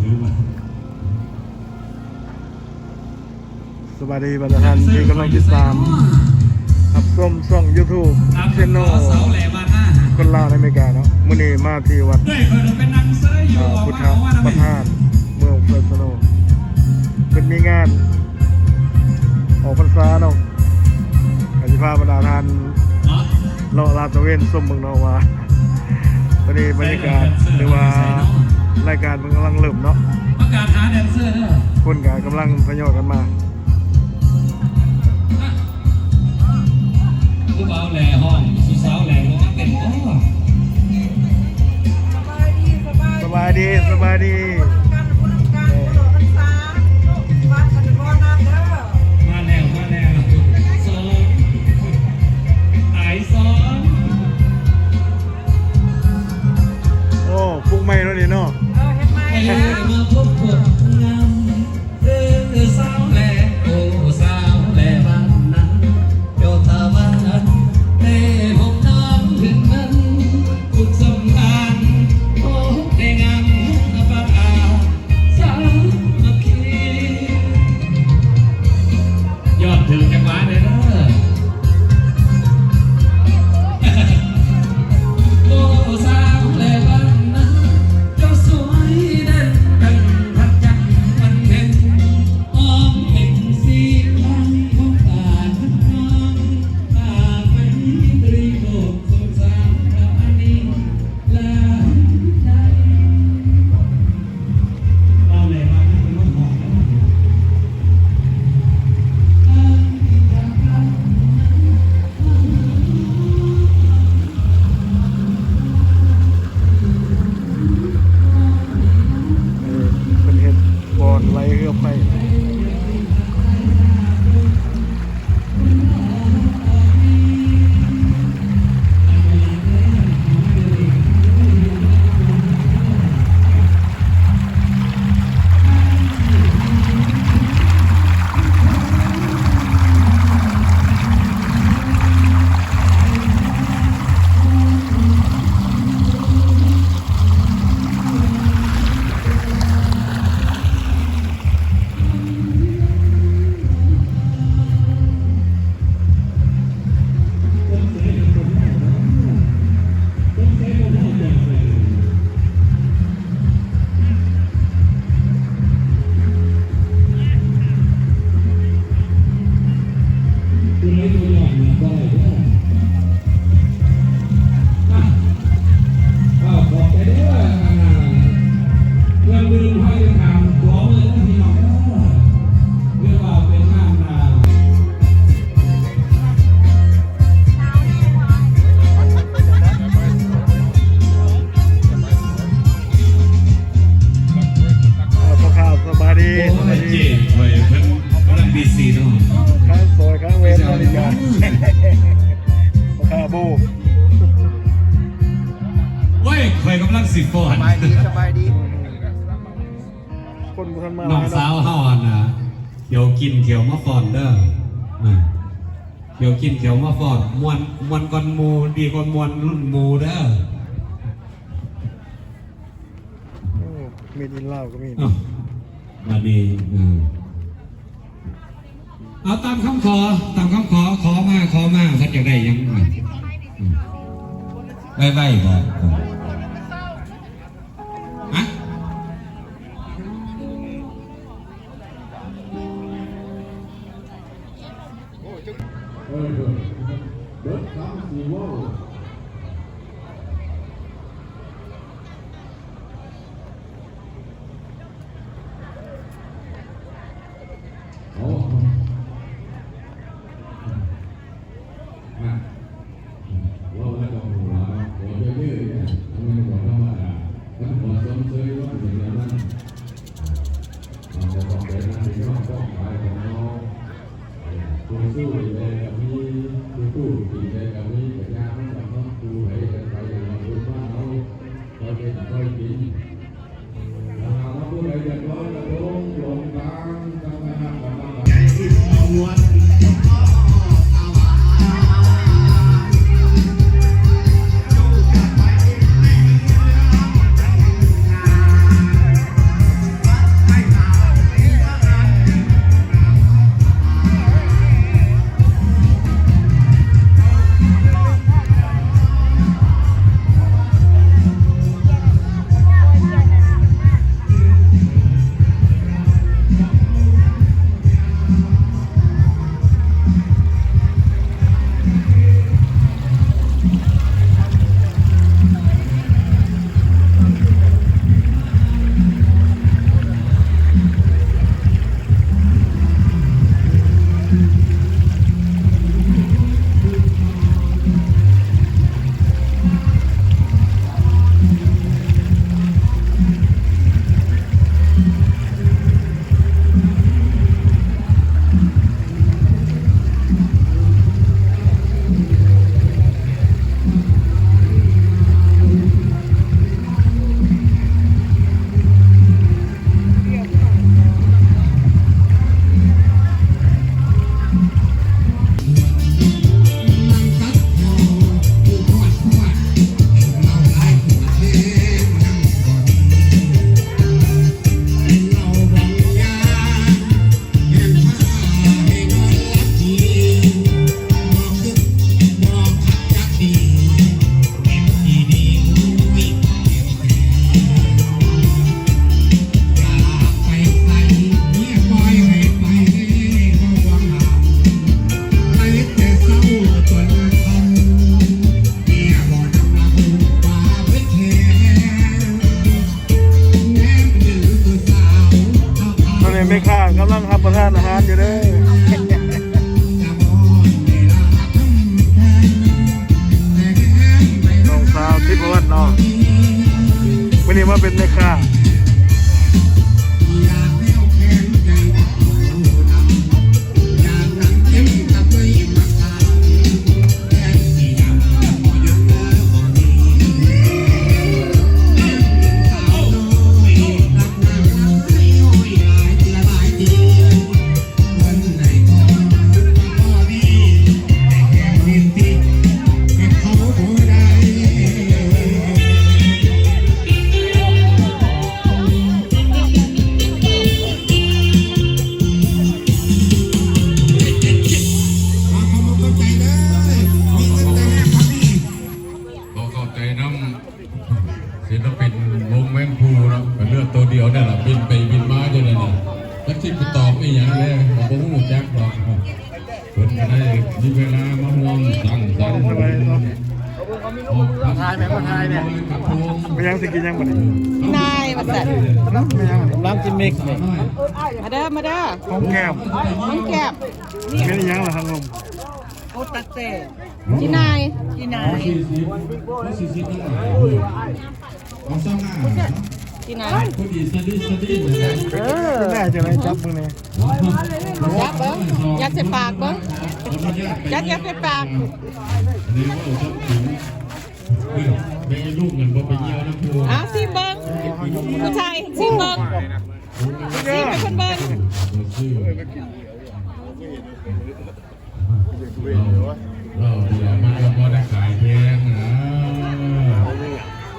ถือมาสวัสดีบรรดาท่านที่กำลังติดตามรับชมช่อง YouTube เชนโนคนลาวในอเมริกาเนาะมื้อนี้มาที่วัดพุทธประธานเมืองเฟรสโนเป็นมีงานออกพรรษาเนาะอธิภาบรรดาท่านเลาะลาดตระเวนส้มเมืองนาวาวันนี้บรรยากาศหรือว่ารายการมันกำลังเริ่มเนาะประกาศหาแดนเซอร์เด้อคนกำลังทยอยกันมาผู้บ่าวแหล่ห้องผู้สาวแหล่ลงมาเต้นก็สบายดีมาแล้วสอนไอสอนโอ้ฟุ้งไม่แล้วนี่เนาะมาพบคนงามสาวแหล่โอ้สาวแหล่บ้านนั้นโยธาบ้านได้พบน้ำถึงนั้นกุศลงานโอ้ได้งามบ้านอาสามัคคียอดถึงจังหวะเลยนะโอ้สาวแหล่บ้านนั้นเจ้าสวยเด่นดังพระจันทร์วันเพ็ญอ้อมเป็นสีทองของตาทั้งน้องตาไม่ตรีโบกสงสารพระอนิลาใจเราเลยมาเป็นลูกหอมเป็นเห็ดบอลไล่เรือไฟพ่อข้าวสบายดีไว้เพิ่นกำลังบีซีเนาะข้างซอยข้างเวรนาฬิกาพ่อข้าวบูเว้ยเคยกำลังสิฟอนสบายดีคนบุทันมาน้องสาวเฮาน่ะเดี๋ยวกินเขียวมาฟอนเด้อเดี๋ยวกินเขียวมาฟอนมวนก่อนหมู่ดีกว่ามวนรุ่นหมู่เด้อมีดินเหล้าก็มีมาดีเอาตามคำขอขอมาท่านอยากได้ยังไว้บอกฮะ แม่ค้ากำลังรับประทานอาหารอยู่เด้อน้องสาวทิพย์วันเนาะวันนี้มาเป็นแม่ค้าศิลปินวงแมงภูนะเป็นเลือดตัวเดียวนี่แหละบินไปบินมาอยู่เลยนะจักที่ไปตอบไม่อย่างเลยผมก็หูจักหรอกเพิ่นก็ได้มีเวลามาห่วงสั่งสรรค์ทายแม่ก็ทายเนี่ยไม่ยังสิกินยังบ่นี่ นายมาสั่น ไม่ยัง น้ำจิ้มมิกซ์ มาเด้อมาเด้อ ของแก้ม น้องแก้ม ไม่ได้ยังล่ะทางลม โอตักเต้จีนายจีนาย 40นั่นแหละเอาซ่องหน้า จีนาย พอดีสดีเลย ได้จะไรจับมือเนี่ย ยักเบิ้งยักใส่ปากเบิ้งยักใส่ปาก นี่ว่าเราต้องถึงไม่ลูกเงินบ่ไปเยี่ยวนะครู อ้าวซีเบิ้งผู้ชายซีเบิ้งซีเป็นคนเบิ้ง เราเดี๋ยวมันก็พอได้ขายแพงนะ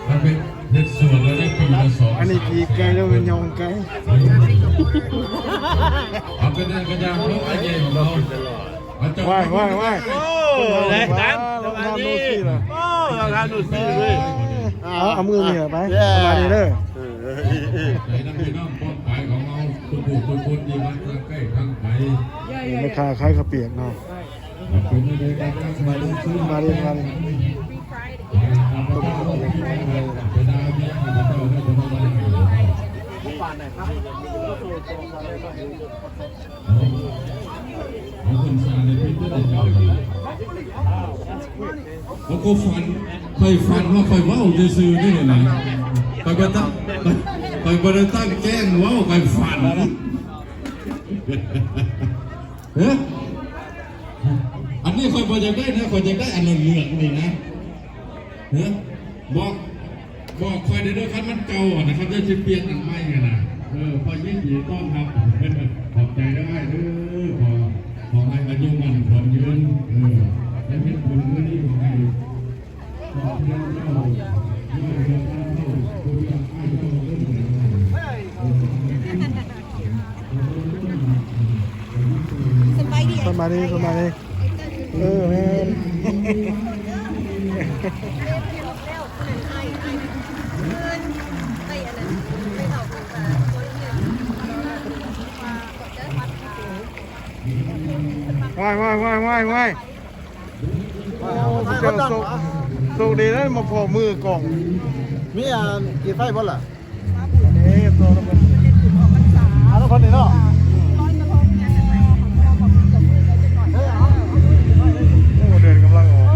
มันเป็นเด็ดส่วนแล้วได้ปีละ2 อันนี้กีไก่แล้วเป็นยองไก่ เอาไปได้กระยางเพิ่มไอเย็นของเรา ว่ายได้ตังสวัสดีเราดูสิเลยเอามือเหนือไปสบายดีเด้อ ในน้ำพี่น้องป้อนไปของเราคุณปู่คุณคุณดีมากทางใกล้ทางไป ราคาคล้ายข้าวเปียกเนาะ เป็นยังไงกันมาดูซื้อ มาเรียนกัน ไปดาวเนี่ยมันจะเอาได้ผลอะไรเอาคนซาในพิษก็ได้เอาแล้วก็ฟันเคยฟันว่าเคยว่าจะซื้อนี่เลยนะไปก็ตั้งไปก็ได้ตั้งแจ้งว่าไปฟันเฮ้ยอันนี้คอยบอกจะได้นะคอยจะได้อันเหลืองนี่นะเฮ้ยบอกคอยได้ด้วยคันมันเก่าอ่ะนะครับจะเปลี่ยนอันใหม่นะพอยิ่งดีต้องครับขอบใจได้เด้อขอให้อายุมันขอยืนและเป็นบุญเมื่อนี้ขอให้ขอเพื่อนเจ้าด้วยเรื่องเจ้าผู้ที่ให้เจ้าเรื่องสบายดี สบายดีแม่ว่ายเจ้าโชคดีนะมาพอมือกล่อง มีอ่านกี่ไฟบ่ล่ะ นี่โตแล้วมันแล้วคนนี้เนาะเดินกำลังออก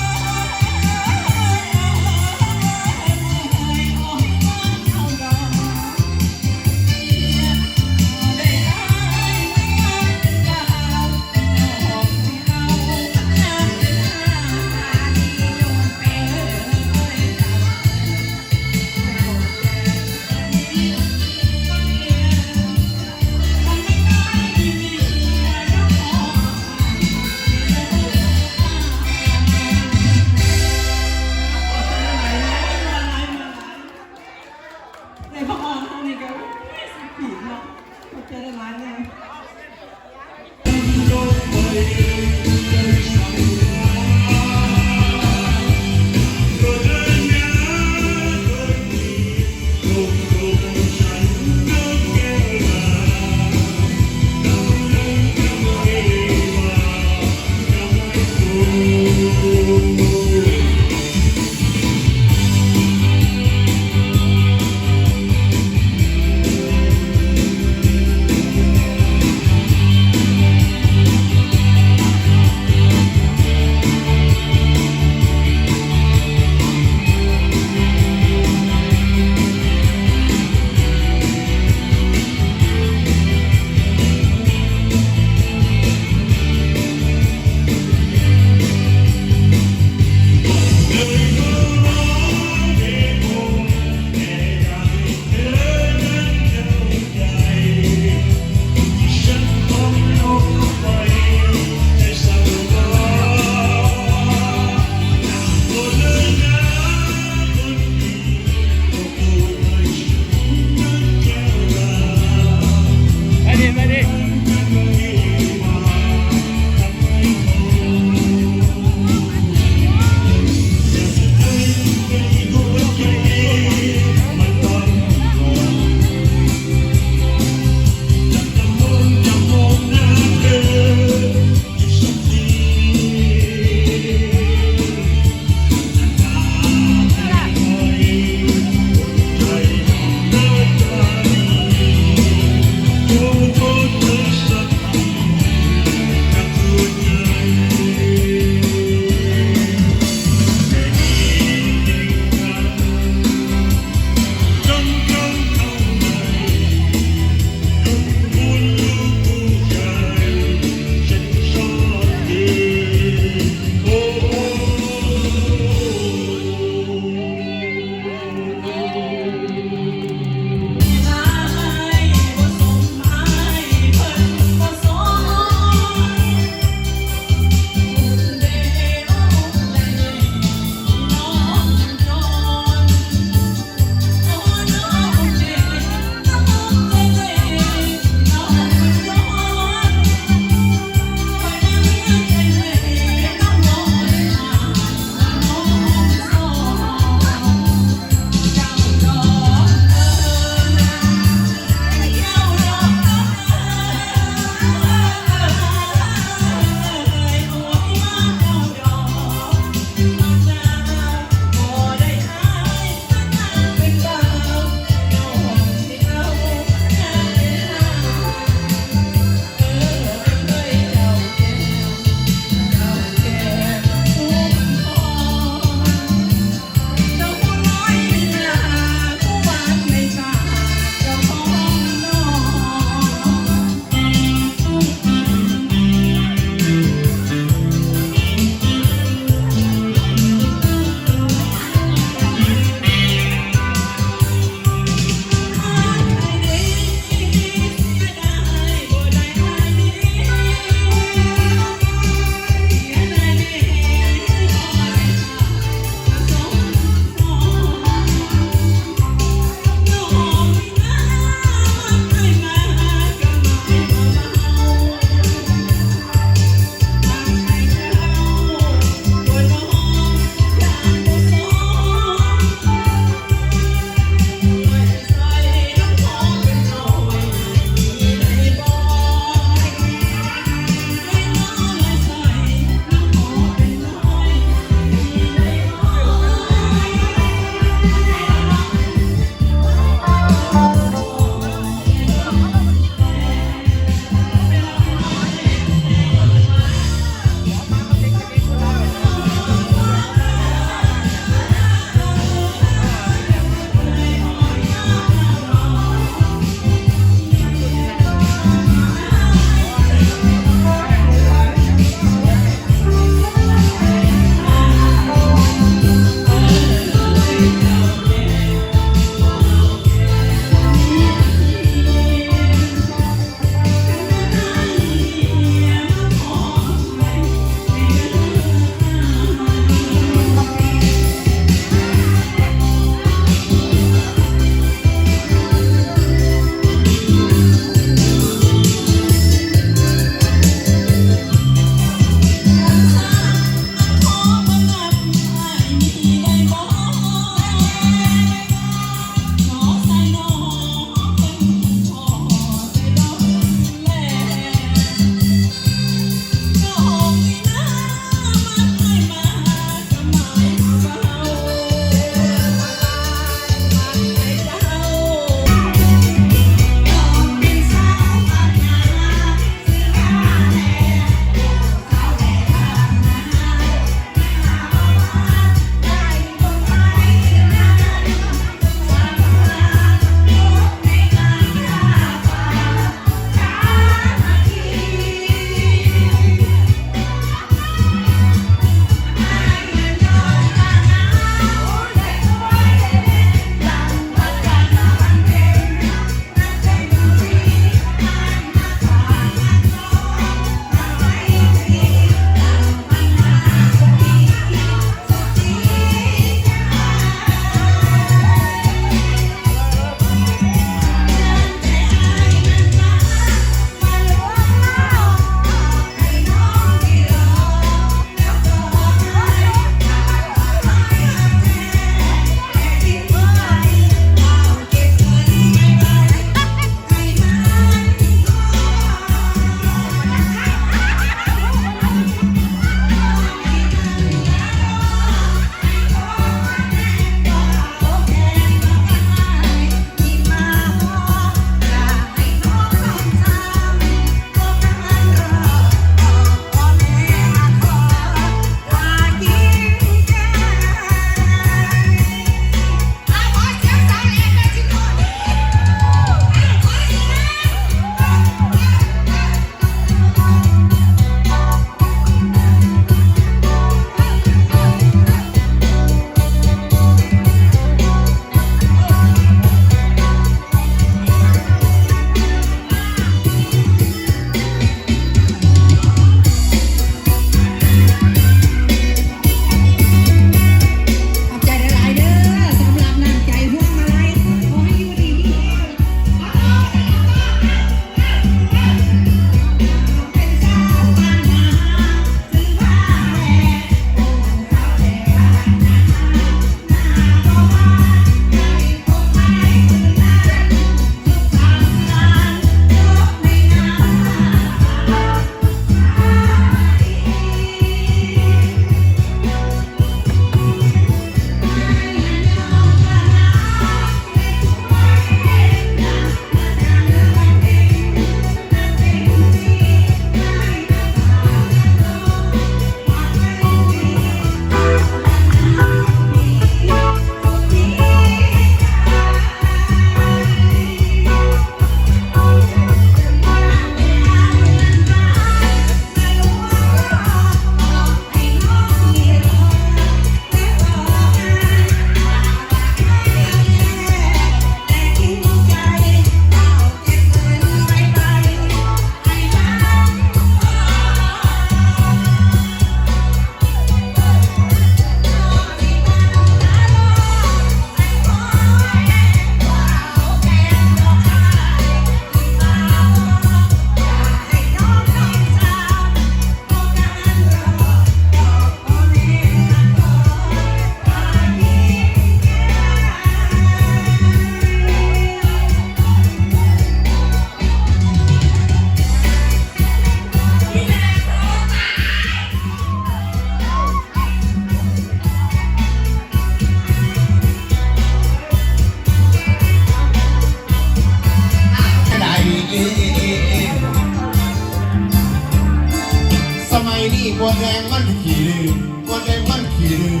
มันขี่ลือมดแดงมันขี่ลือ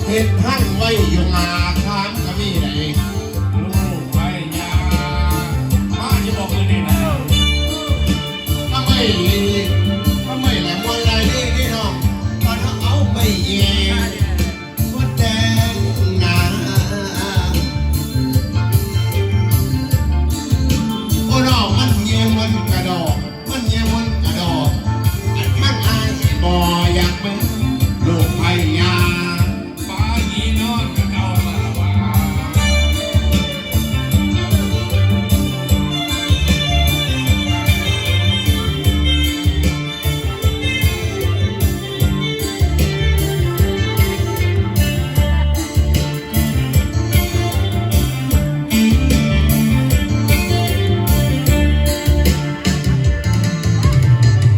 เห็ดหั่นไว้อยู่งาขามก็มีไหน ลูกไปยาป้าจะบอกเลยนี่นะ ถ้าไม่ลีถ้าไม่แหลมวันไรนี่น้องตอนเอาไม่แย่มดแดงหนาโอ้น้องมันเยี่ยมมันกระดอกมันเยี่ยมมันกระดอกอันข้างอายบ่อยากเป็นลูกไผ่ยา ป้ายีนอนกับเก่ามาว่า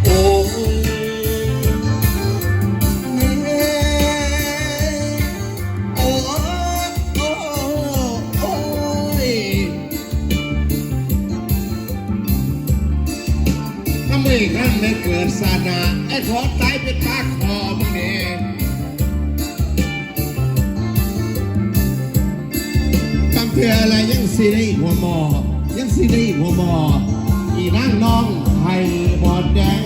โอ้โอ้โอ้โอ้ยถ้าไม่ขั้นไม่เกิดศาสนาไอ้ขอตายเป็นปากคอมึงเองกำเถื่ออะไรยังสิได้หัวหมอยังสิได้หัวหมออีนั่งน้องไผ่บอดแดง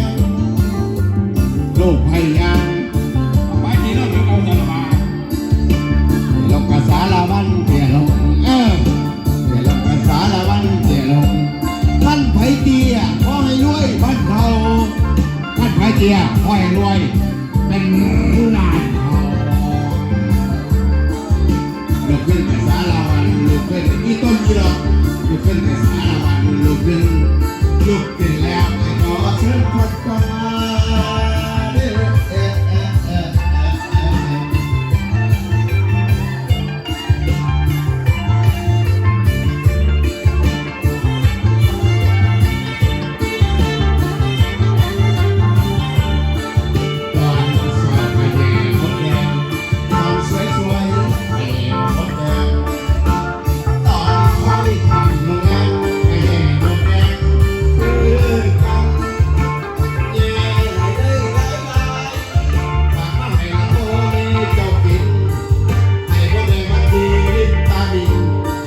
ลูกไผ่ยาง ป้ายีนอนกับเก่าตลอดมา ลงกระสาละวันเตี่ยลงเตี่ยลงกระสาละวันเตี่ยลงท่านไผ่เตี้ยขอให้รวยบ้านเขาท่านไผ่เตี้ยขอให้รวยเป็นผู้นานเขาลุกขึ้นกระสาละวันลุกขึ้นอีต้นอีดอกลุกขึ้นกระสาละวันลุกขึ้นแล้วไอ้ขอเชิญคนก่อนตอนสอบไปแดงมดแดงตอนสวยๆไปมดแดงตอนค่อยทำมึงแดงไปแดงมดแดงคือกันเย่เลยฝากมาให้ละโมนี่เจ้ากินให้มดแดงมันดีตาดี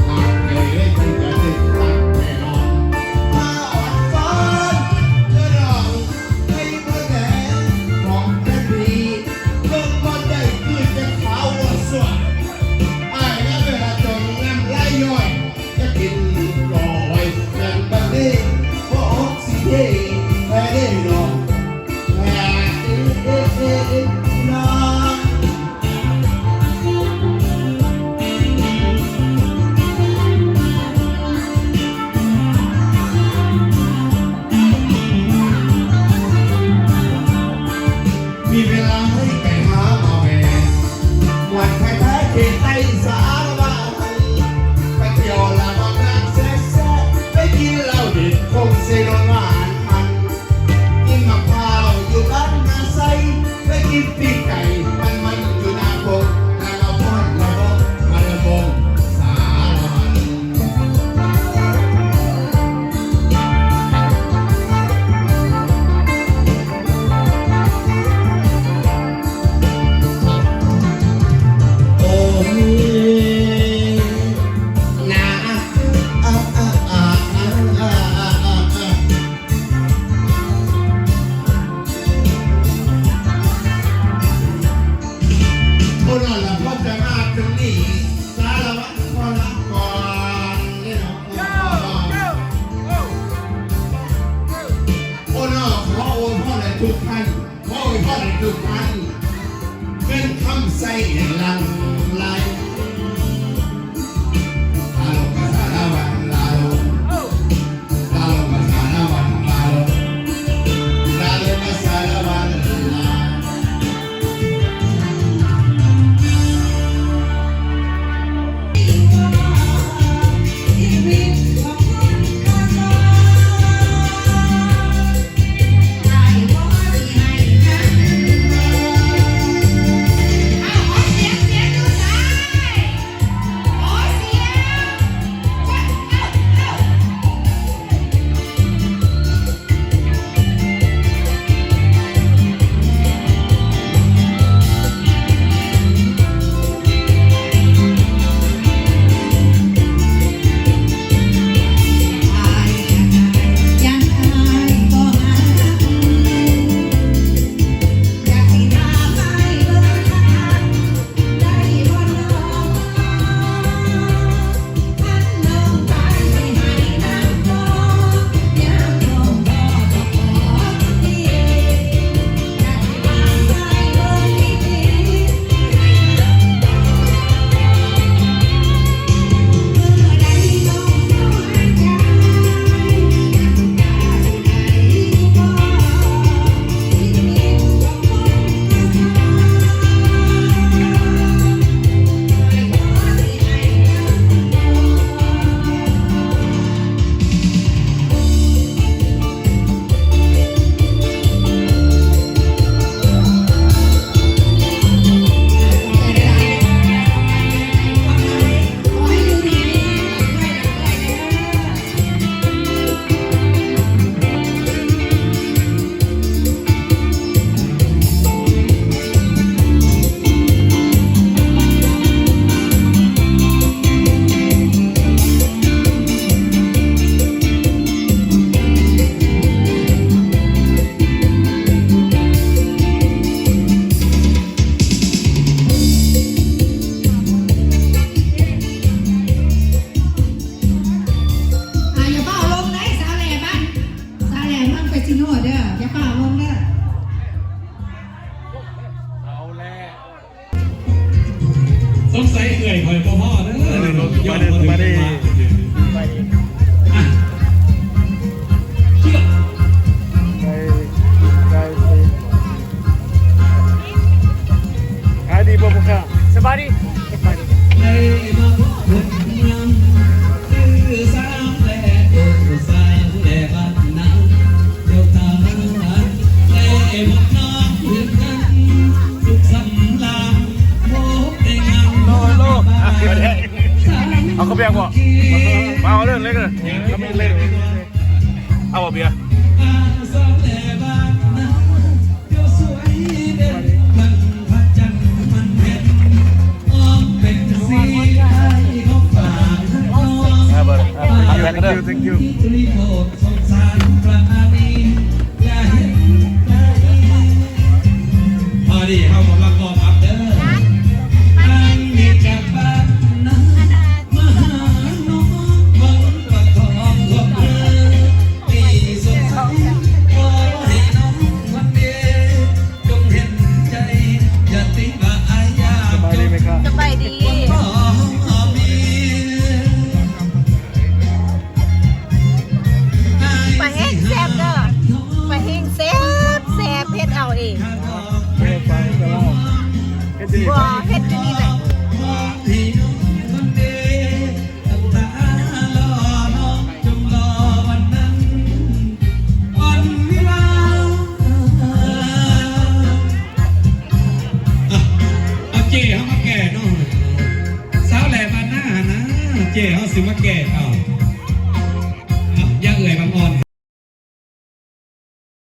หากให้ได้ถึงจะติดตั้งแน่นอนถ้าอ่อนฟ้อนจะร้องให้มดแดงของแค่ดีเบิ่งบ่ได้คือจะขาวว่าสวยอ้ายนะเวลาจนน้ำไหลย้อยจะกินลอยอย่างแบบนี้บ่ออกสิเท่แพ้ได้ดอกแพ้น้อง มีเวลาให้ไปหาหมอแม่วันแท้ๆเขตใต้สารวัตรไปเที่ยวละบางงานแซ่บๆไปกินเหล้าดิบคงเสียนอนหวานมันกินมะพร้าวอยู่บ้านนาไซไปกินปีกไก่มันอยู่นาโคกนาเราพ่อนเราบงมาละบงสารวัตร โอ้ยนาโอ้นั่นแหละพ่อจะมาถึงนี่สารวัตรขอรับก่อนนี่เนาะโอ้น่ะขอโอ้พ่อในทุกท่านขอโอ้พ่อในทุกท่านเป็นคำใส่หลังไหลลาลงภาษาละวันลาลงภาษาละวันลาลงภาษาละวันลา เอาเสียงดูสา งสัยเอื่อยคอยพ่อเด้อยอดมาถึงมาอ่ะเชื่อ ขายดีบ่พ่อค้า สบายดี ได้มาพบคนงามคือสาวแหล่โอ้สาวแหล่บ้านนาเจ้าตาได้พบน้องถึงกันสุขสันต์ลาพบได้งามโลโล เอาเขาเบียร์บ่มาเอาเรื่องเล็กเลยก็ไม่เล่นเอาบ่เบียร์ สาวแหล่บ้านนาเจ้าสวยเด่นมันพระจันทร์มันเห็นอ้อมเป็นสีของฝากน้อง thank you ที่รีโปรดสงสารปราณีอย่าเห็นใจพอดีเขากำลังกออัพเด้ออันนี้จากบ้านนามาหาน้องบังประคองความเรือปีสดใสขอให้น้องวันเดียวจงเห็นใจอย่าติดว่าอายา สบายดีไหมครับ สบายดี ไปเฮ็ดแซ่บเด้อไปเฮ็ดแซ่บแซ่บเฮ็ดเอาเอง เฮ็ดฟังก็เล่าเฮ็ดดี บ่เฮ็ดอยู่นี่แหละเจ๊เขามาแก่เนาะสาวแหล่บ้านหน้านะเจ๊เขาสิมาแก่เอา